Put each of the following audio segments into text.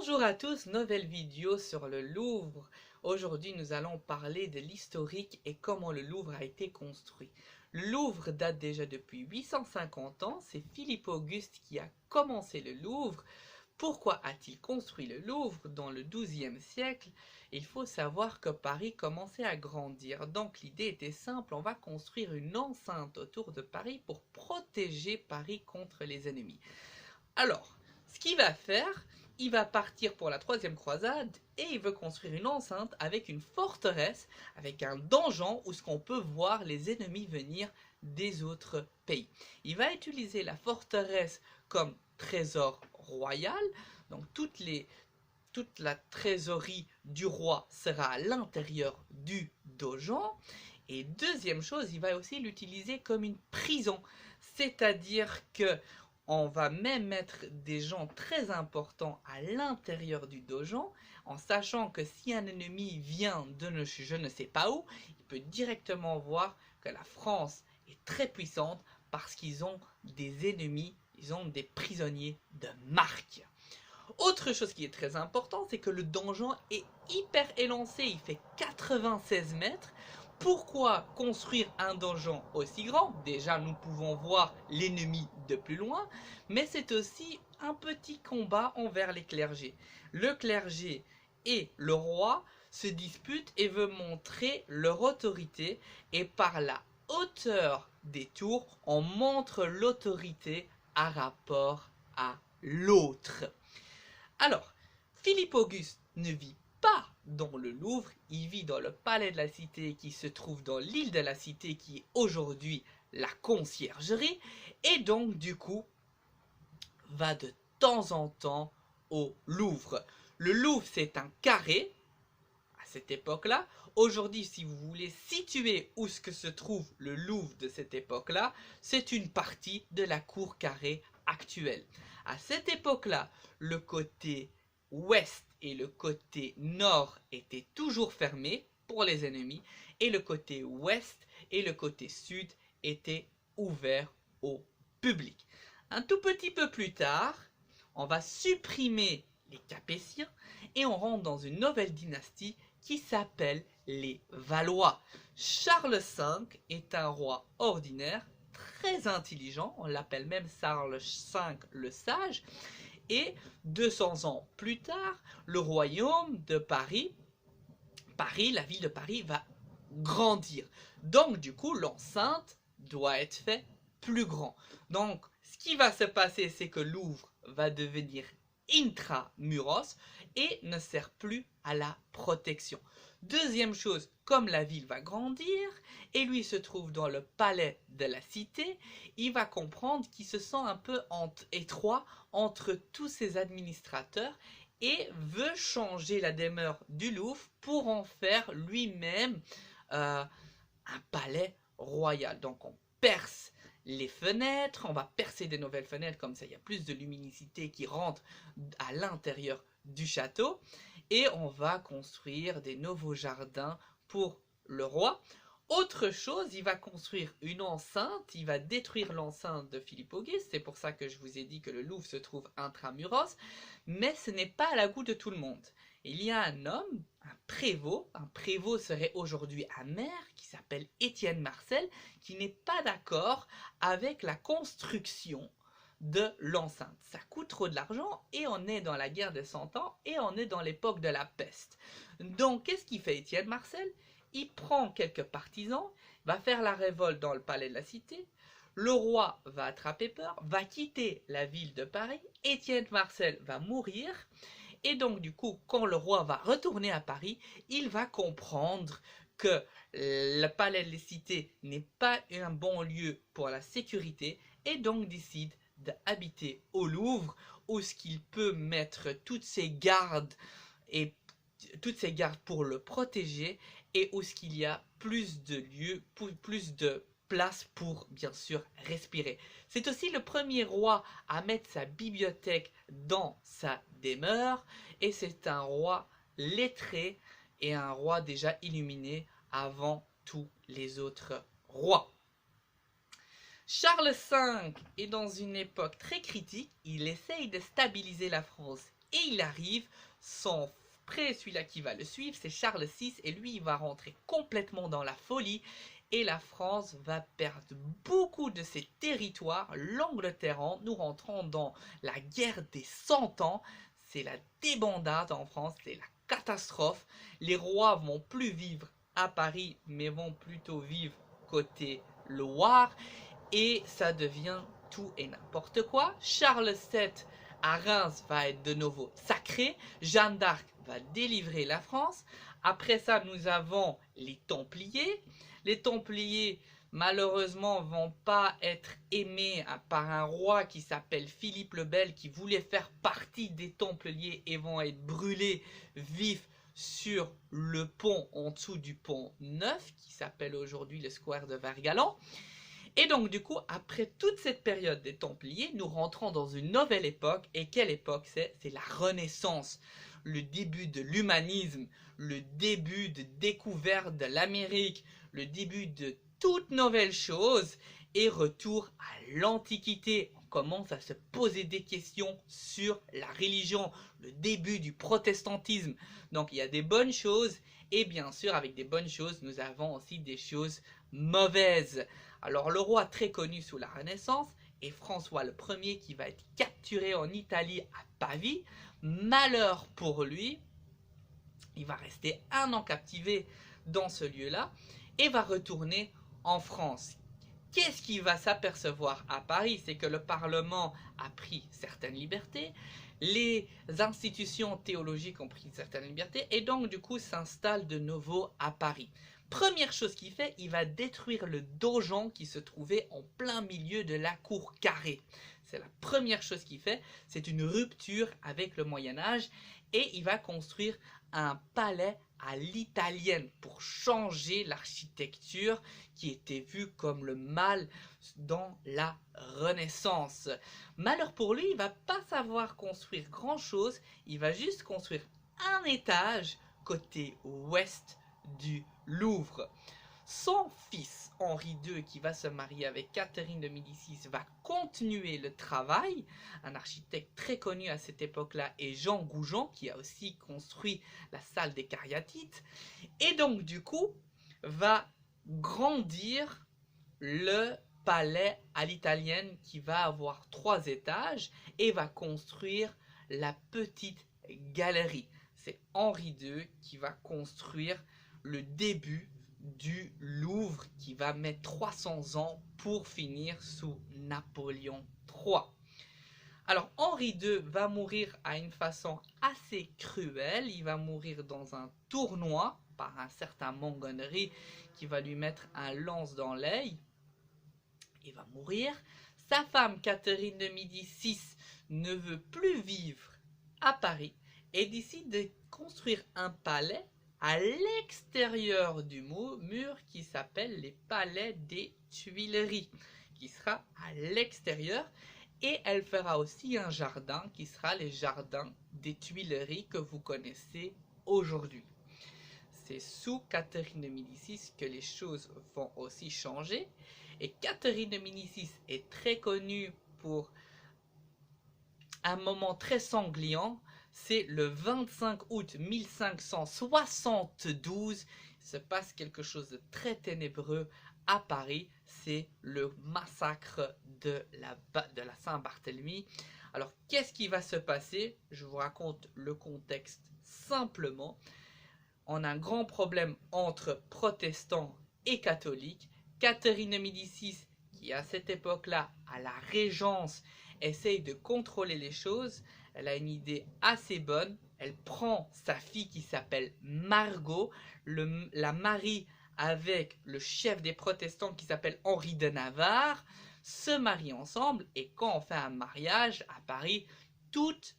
Bonjour à tous, nouvelle vidéo sur le Louvre. Aujourd'hui, nous allons parler de l'historique et comment le Louvre a été construit. Le Louvre date déjà depuis 850 ans, c'est Philippe Auguste qui a commencé le Louvre. Pourquoi a-t-il construit le Louvre dans le XIIe siècle? Il faut savoir que Paris commençait à grandir, donc l'idée était simple, on va construire une enceinte autour de Paris pour protéger Paris contre les ennemis. Alors, ce qu'il va faire, il va partir pour la troisième croisade et il veut construire une enceinte avec une forteresse, avec un donjon où ce qu'on peut voir les ennemis venir des autres pays. Il va utiliser la forteresse comme trésor royal, donc toute la trésorerie du roi sera à l'intérieur du donjon. Et deuxième chose, il va aussi l'utiliser comme une prison, c'est-à-dire que on va même mettre des gens très importants à l'intérieur du donjon, en sachant que si un ennemi vient de je ne sais pas où, il peut directement voir que la France est très puissante parce qu'ils ont des ennemis, ils ont des prisonniers de marque. Autre chose qui est très important, c'est que le donjon est hyper élancé, il fait 96 mètres. Pourquoi construire un donjon aussi grand? Déjà, nous pouvons voir l'ennemi de plus loin, mais c'est aussi un petit combat envers les clergés. Le clergé et le roi se disputent et veulent montrer leur autorité, et par la hauteur des tours, on montre l'autorité à rapport à l'autre. Alors, Philippe Auguste ne vit pas dans le Louvre, il vit dans le palais de la Cité qui se trouve dans l'île de la Cité qui est aujourd'hui la Conciergerie, et donc du coup va de temps en temps au Louvre. Le Louvre, c'est un carré à cette époque-là. Aujourd'hui, si vous voulez situer où ce que se trouve le Louvre de cette époque-là, c'est une partie de la cour carrée actuelle. À cette époque-là, le côté ouest et le côté nord étaient toujours fermés pour les ennemis, et le côté ouest et le côté sud étaient ouverts au public. Un tout petit peu plus tard, on va supprimer les Capétiens et on rentre dans une nouvelle dynastie qui s'appelle les Valois. Charles V est un roi ordinaire, très intelligent, on l'appelle même Charles V le Sage, et 200 ans plus tard, le royaume de Paris, la ville de Paris va grandir. Donc du coup, l'enceinte doit être faite plus grand. Donc ce qui va se passer, c'est que Louvre va devenir intramuros et ne sert plus à la protection. Deuxième chose, comme la ville va grandir et lui se trouve dans le palais de la Cité, il va comprendre qu'il se sent un peu étroit entre tous ses administrateurs et veut changer la demeure du Louvre pour en faire lui-même un palais royal. Donc on perce les fenêtres, on va percer des nouvelles fenêtres, comme ça il y a plus de luminosité qui rentre à l'intérieur du château, et on va construire des nouveaux jardins pour le roi. Autre chose, il va construire une enceinte, il va détruire l'enceinte de Philippe Auguste, c'est pour ça que je vous ai dit que le Louvre se trouve intramuros, mais ce n'est pas à la goût de tout le monde. Il y a un homme, un prévôt serait aujourd'hui un maire qui s'appelle Étienne Marcel, qui n'est pas d'accord avec la construction de l'enceinte. Ça coûte trop de l'argent et on est dans la guerre de 100 ans et on est dans l'époque de la peste. Donc qu'est-ce qu'il fait Étienne Marcel? Il prend quelques partisans, va faire la révolte dans le palais de la Cité, le roi va attraper peur, va quitter la ville de Paris, Étienne Marcel va mourir, et donc du coup, quand le roi va retourner à Paris, il va comprendre que le palais de la Cité n'est pas un bon lieu pour la sécurité, et donc décide d'habiter au Louvre, où ce qu'il peut mettre toutes ses gardes pour le protéger, et où ce qu'il y a plus de lieux, plus de place pour bien sûr respirer. C'est aussi le premier roi à mettre sa bibliothèque dans sa demeure, et c'est un roi lettré et un roi déjà illuminé avant tous les autres rois. Charles V est dans une époque très critique, il essaye de stabiliser la France Et il arrive, son frère, celui-là qui va le suivre, c'est Charles VI, et lui, il va rentrer complètement dans la folie, et la France va perdre beaucoup de ses territoires. L'Angleterre, nous rentrons dans la guerre des 100 ans, c'est la débandade en France, c'est la catastrophe. Les rois vont plus vivre à Paris, mais vont plutôt vivre côté Loire, et ça devient tout et n'importe quoi. Charles VII à Reims va être de nouveau sacré, Jeanne d'Arc va délivrer la France. Après ça, nous avons les Templiers. Les Templiers, malheureusement, vont pas être aimés par un roi qui s'appelle Philippe le Bel, qui voulait faire partie des Templiers, et vont être brûlés vifs sur le pont en dessous du pont Neuf, qui s'appelle aujourd'hui le square de Vergalan. Et donc du coup, après toute cette période des Templiers, nous rentrons dans une nouvelle époque. Et quelle époque c'est? C'est la Renaissance, le début de l'humanisme, le début de découverte de l'Amérique, le début de toute nouvelle chose, et retour à l'Antiquité. On commence à se poser des questions sur la religion, le début du protestantisme. Donc il y a des bonnes choses, et bien sûr avec des bonnes choses, nous avons aussi des choses mauvaises. Alors le roi très connu sous la Renaissance est François Ier, qui va être capturé en Italie à Pavie. Malheur pour lui, il va rester 1 an captivé dans ce lieu-là et va retourner en France. Qu'est-ce qu'il va s'apercevoir à Paris? C'est que le Parlement a pris certaines libertés, les institutions théologiques ont pris certaines libertés, et donc du coup s'installe de nouveau à Paris. Première chose qu'il fait, il va détruire le donjon qui se trouvait en plein milieu de la cour carrée. C'est la première chose qu'il fait, c'est une rupture avec le Moyen-Âge, et il va construire un palais à l'italienne pour changer l'architecture qui était vue comme le mal dans la Renaissance. Malheur pour lui, il ne va pas savoir construire grand-chose, il va juste construire un étage côté ouest du Louvre. Son fils Henri II, qui va se marier avec Catherine de Médicis, va continuer le travail. Un architecte très connu à cette époque-là est Jean Goujon, qui a aussi construit la salle des Cariatides. Et donc du coup, va grandir le palais à l'italienne, qui va avoir 3 étages, et va construire la petite galerie. C'est Henri II qui va construire le début du Louvre, qui va mettre 300 ans pour finir sous Napoléon III. Alors Henri II va mourir à une façon assez cruelle. Il va mourir dans un tournoi par un certain Montgomery qui va lui mettre un lance dans l'œil. Il va mourir. Sa femme Catherine de Médicis ne veut plus vivre à Paris et décide de construire un palais à l'extérieur du mur qui s'appelle les Palais des Tuileries, qui sera à l'extérieur, et elle fera aussi un jardin qui sera les jardins des Tuileries que vous connaissez aujourd'hui. C'est sous Catherine de Médicis que les choses vont aussi changer, et Catherine de Médicis est très connue pour un moment très sanglant. C'est le 25 août 1572, il se passe quelque chose de très ténébreux à Paris, c'est le massacre de la Saint-Barthélemy. Alors qu'est-ce qui va se passer? Je vous raconte le contexte simplement. On a un grand problème entre protestants et catholiques. Catherine de Médicis, qui à cette époque-là a la régence, essaye de contrôler les choses. Elle a une idée assez bonne. Elle prend sa fille qui s'appelle Margot, la marie avec le chef des protestants qui s'appelle Henri de Navarre, se marient ensemble, et quand on fait un mariage à Paris, toutes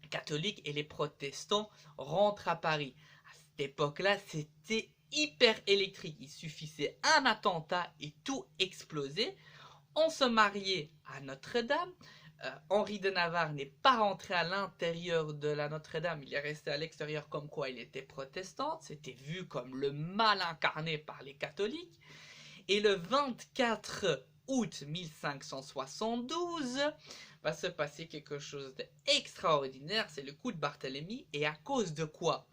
les catholiques et les protestants rentrent à Paris. À cette époque-là, c'était hyper électrique. Il suffisait un attentat et tout explosait. On se mariait à Notre-Dame. Henri de Navarre n'est pas rentré à l'intérieur de la Notre-Dame, il est resté à l'extérieur, comme quoi il était protestant. C'était vu comme le mal incarné par les catholiques. Et le 24 août 1572, va se passer quelque chose d'extraordinaire, c'est le coup de Barthélemy, et à cause de quoi?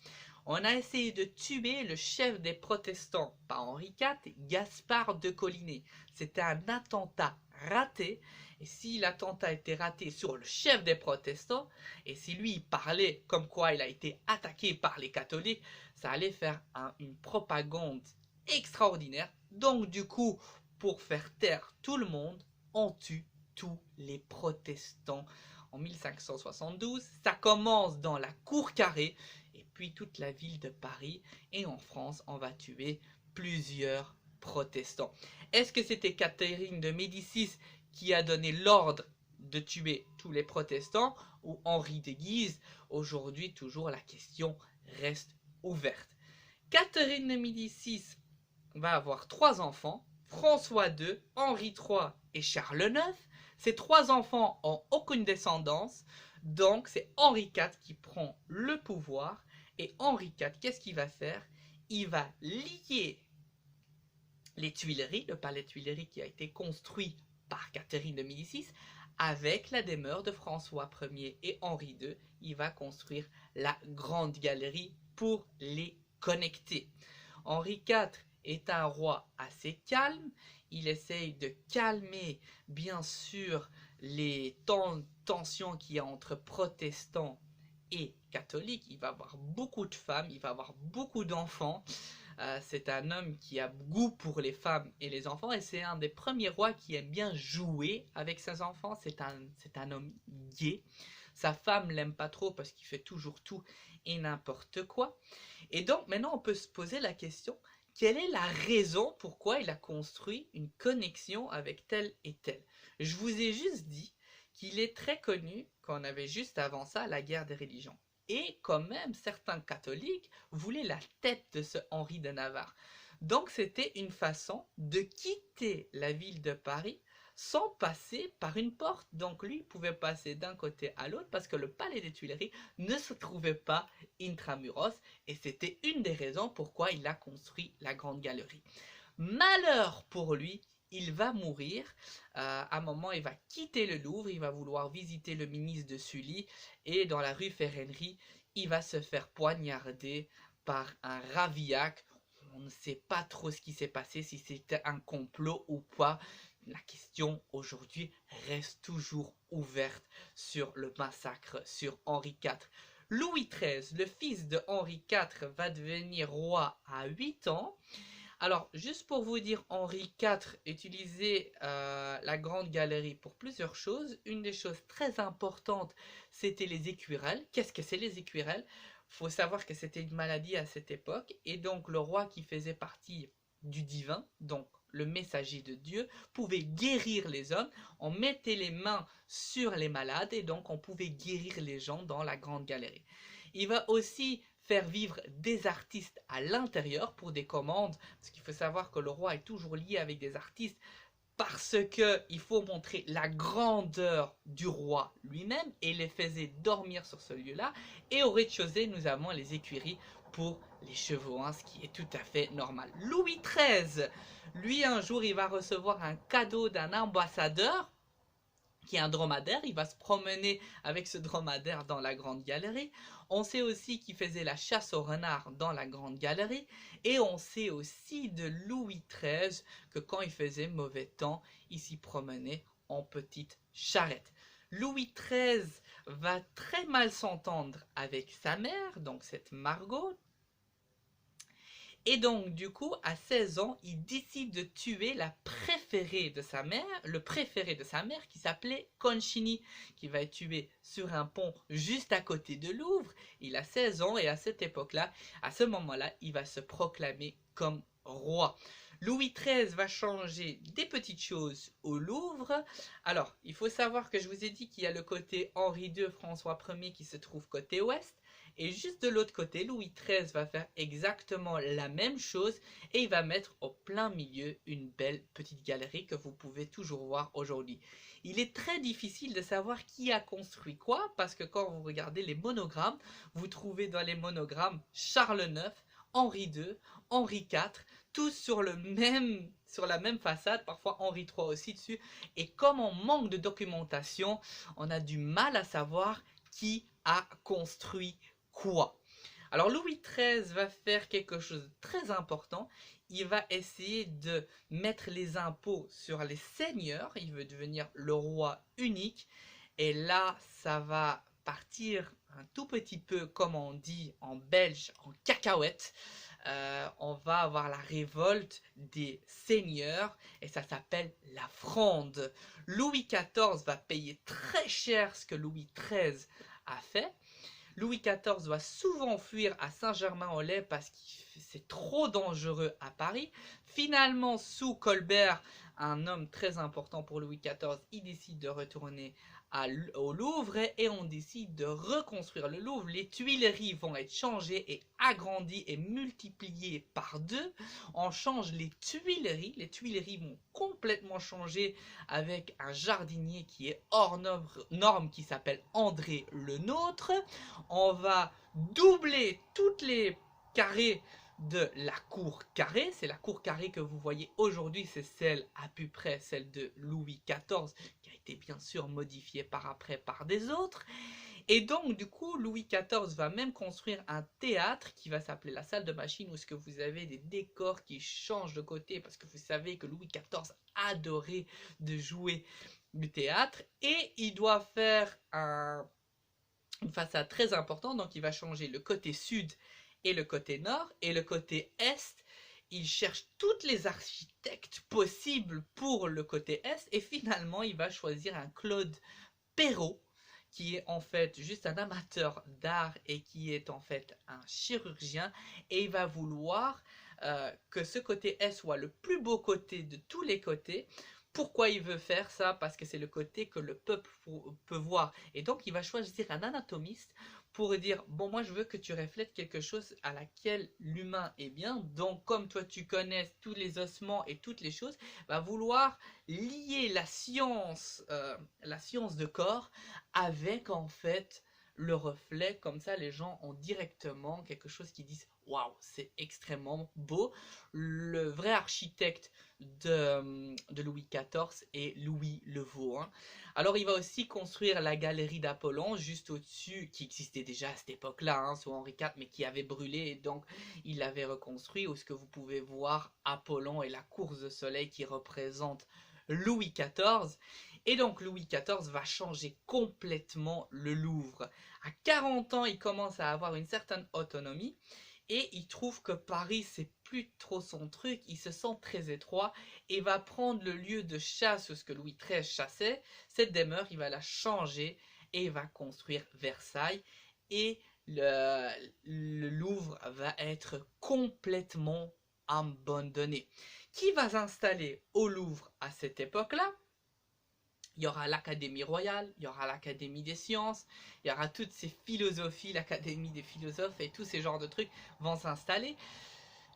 On a essayé de tuer le chef des protestants, pas Henri IV, Gaspard de Coligny. C'était un attentat raté, et si l'attentat était raté sur le chef des protestants, et si lui parlait comme quoi il a été attaqué par les catholiques, ça allait faire une propagande extraordinaire. Donc du coup, pour faire taire tout le monde, on tue tous les protestants en 1572. Ça commence dans la cour carrée, et puis toute la ville de Paris, et en France, on va tuer plusieurs protestants. Est-ce que c'était Catherine de Médicis qui a donné l'ordre de tuer tous les protestants, ou Henri de Guise? Aujourd'hui, toujours la question reste ouverte. Catherine de Médicis va avoir 3 enfants, François II, Henri III et Charles IX. Ces 3 enfants n'ont aucune descendance, donc c'est Henri IV qui prend le pouvoir. Et Henri IV, qu'est-ce qu'il va faire? Il va lier les Tuileries, le palais de Tuileries qui a été construit par Catherine de Médicis, avec la demeure de François Ier et Henri II. Il va construire la Grande Galerie pour les connecter. Henri IV est un roi assez calme. Il essaye de calmer, bien sûr, les tensions qu'il y a entre protestants et catholiques. Il va avoir beaucoup de femmes, il va avoir beaucoup d'enfants. C'est un homme qui a goût pour les femmes et les enfants, et c'est un des premiers rois qui aime bien jouer avec ses enfants. C'est un homme gai. Sa femme l'aime pas trop parce qu'il fait toujours tout et n'importe quoi. Et donc maintenant on peut se poser la question, quelle est la raison pourquoi il a construit une connexion avec tel et tel? Je vous ai juste dit qu'il est très connu qu'on avait juste avant ça la guerre des religions. Et quand même, certains catholiques voulaient la tête de ce Henri de Navarre. Donc c'était une façon de quitter la ville de Paris sans passer par une porte. Donc lui pouvait passer d'un côté à l'autre parce que le palais des Tuileries ne se trouvait pas intramuros, et c'était une des raisons pourquoi il a construit la Grande Galerie. Malheur pour lui, il va mourir. À un moment, il va quitter le Louvre, il va vouloir visiter le ministre de Sully, et dans la rue Ferronnerie, il va se faire poignarder par un Ravillac. On ne sait pas trop ce qui s'est passé, si c'était un complot ou pas. La question aujourd'hui reste toujours ouverte sur le massacre sur Henri IV. Louis XIII, le fils de Henri IV, va devenir roi à 8 ans. Alors, juste pour vous dire, Henri IV utilisait la Grande Galerie pour plusieurs choses. Une des choses très importantes, c'était les équirelles. Qu'est-ce que c'est les équirelles? Il faut savoir que c'était une maladie à cette époque, et donc le roi qui faisait partie du divin, donc le messager de Dieu, pouvait guérir les hommes. On mettait les mains sur les malades, et donc on pouvait guérir les gens dans la Grande Galerie. Il va aussi faire vivre des artistes à l'intérieur pour des commandes, parce qu'il faut savoir que le roi est toujours lié avec des artistes, parce qu'il faut montrer la grandeur du roi lui-même, et les faisait dormir sur ce lieu-là. Et au rez-de-chaussée, nous avons les écuries pour les chevaux, ce qui est tout à fait normal. Louis XIII, lui, un jour, il va recevoir un cadeau d'un ambassadeur, qui est un dromadaire. Il va se promener avec ce dromadaire dans la Grande Galerie. On sait aussi qu'il faisait la chasse au renard dans la Grande Galerie. Et on sait aussi de Louis XIII que quand il faisait mauvais temps, il s'y promenait en petite charrette. Louis XIII va très mal s'entendre avec sa mère, donc cette Margot. Et donc, du coup, à 16 ans, il décide de tuer la préférée de sa mère, le préféré de sa mère, qui s'appelait Concini, qui va être tué sur un pont juste à côté de Louvre. Il a 16 ans, et à cette époque-là, à ce moment-là, il va se proclamer comme roi. Louis XIII va changer des petites choses au Louvre. Alors, il faut savoir que je vous ai dit qu'il y a le côté Henri II, François Ier qui se trouve côté ouest. Et juste de l'autre côté, Louis XIII va faire exactement la même chose, et il va mettre au plein milieu une belle petite galerie que vous pouvez toujours voir aujourd'hui. Il est très difficile de savoir qui a construit quoi, parce que quand vous regardez les monogrammes, vous trouvez dans les monogrammes Charles IX, Henri II, Henri IV, tous sur la même façade, parfois Henri III aussi dessus. Et comme on manque de documentation, on a du mal à savoir qui a construit quoi. Alors Louis XIII va faire quelque chose de très important. Il va essayer de mettre les impôts sur les seigneurs. Il veut devenir le roi unique. Et là, ça va partir un tout petit peu, comme on dit en belge, en cacahuète. On va avoir la révolte des seigneurs et ça s'appelle la Fronde. Louis XIV va payer très cher ce que Louis XIII a fait. Louis XIV va souvent fuir à Saint-Germain-en-Laye parce que c'est trop dangereux à Paris. Finalement, sous Colbert, un homme très important pour Louis XIV, il décide de retourner au Louvre et on décide de reconstruire le Louvre. Les Tuileries vont être changées et agrandies et multipliées par 2. On change les Tuileries vont complètement changer avec un jardinier qui est hors norme qui s'appelle André Le Nôtre. On va doubler toutes les carrés de la cour carrée. C'est la cour carrée que vous voyez aujourd'hui, c'est celle à peu près celle de Louis XIV, qui a été bien sûr modifiée par après par des autres. Et donc du coup Louis XIV va même construire un théâtre qui va s'appeler la salle de machine, où ce que vous avez des décors qui changent de côté, parce que vous savez que Louis XIV adorait de jouer du théâtre, et il doit faire une façade très importante, donc il va changer le côté sud et le côté nord, et le côté est, il cherche toutes les architectes possibles pour le côté est, et finalement il va choisir un Claude Perrault, qui est en fait juste un amateur d'art et qui est en fait un chirurgien, et il va vouloir que ce côté est soit le plus beau côté de tous les côtés. Pourquoi il veut faire ça? Parce que c'est le côté que le peuple peut voir. Et donc il va choisir un anatomiste pour dire, bon, moi je veux que tu reflètes quelque chose à laquelle l'humain est bien. Donc comme toi tu connais tous les ossements et toutes les choses, va vouloir lier la science de corps avec en fait le reflet. Comme ça les gens ont directement quelque chose qui disent waouh, c'est extrêmement beau. Le vrai architecte de Louis XIV est Louis Le Vau. Alors il va aussi construire la galerie d'Apollon juste au-dessus, qui existait déjà à cette époque-là, sous Henri IV, mais qui avait brûlé, et donc il l'avait reconstruit, où ce que vous pouvez voir Apollon et la course de soleil qui représente Louis XIV. Et donc Louis XIV va changer complètement le Louvre. À 40 ans, il commence à avoir une certaine autonomie et il trouve que Paris, c'est plus trop son truc. Il se sent très étroit et va prendre le lieu de chasse où ce que Louis XIII chassait. Cette demeure, il va la changer et il va construire Versailles. Et le Louvre va être complètement abandonné. Qui va s'installer au Louvre à cette époque-là? Il y aura l'Académie royale, il y aura l'Académie des sciences, il y aura toutes ces philosophies, l'Académie des philosophes et tous ces genres de trucs vont s'installer.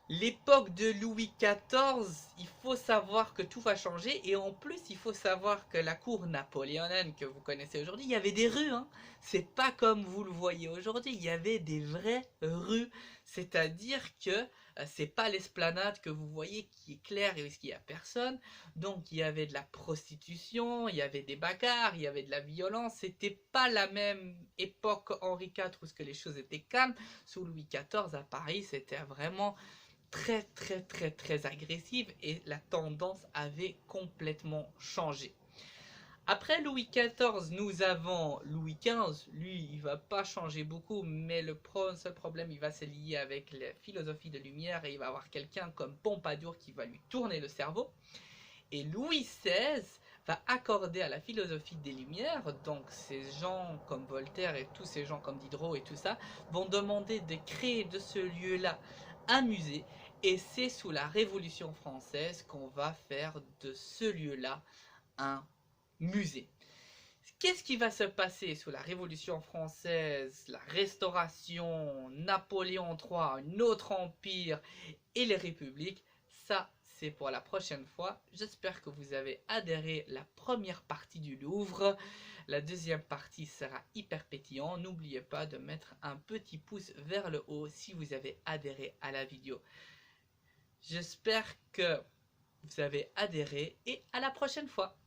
L'époque de Louis XIV, il faut savoir que tout va changer, et en plus il faut savoir que la cour napoléonienne que vous connaissez aujourd'hui, il y avait des rues, c'est pas comme vous le voyez aujourd'hui, il y avait des vraies rues, c'est-à-dire que c'est pas l'esplanade que vous voyez qui est claire et où il n'y a personne. Donc il y avait de la prostitution, il y avait des bagarres, il y avait de la violence. C'était pas la même époque Henri IV où ce que les choses étaient calmes. Sous Louis XIV à Paris, c'était vraiment très très très très agressive et la tendance avait complètement changé. Après Louis XIV, nous avons Louis XV. Lui, il va pas changer beaucoup, mais le seul problème, il va se lier avec la philosophie de lumière et il va avoir quelqu'un comme Pompadour qui va lui tourner le cerveau. Et Louis XVI va accorder à la philosophie des Lumières, donc ces gens comme Voltaire et tous ces gens comme Diderot et tout ça, vont demander de créer de ce lieu-là un musée, et c'est sous la Révolution française qu'on va faire de ce lieu-là un musée. Qu'est-ce qui va se passer sous la Révolution française, la Restauration, Napoléon III, un autre empire et les républiques? Ça, c'est pour la prochaine fois. J'espère que vous avez adhéré à la première partie du Louvre. La deuxième partie sera hyper pétillant. N'oubliez pas de mettre un petit pouce vers le haut si vous avez adhéré à la vidéo. J'espère que vous avez adhéré et à la prochaine fois.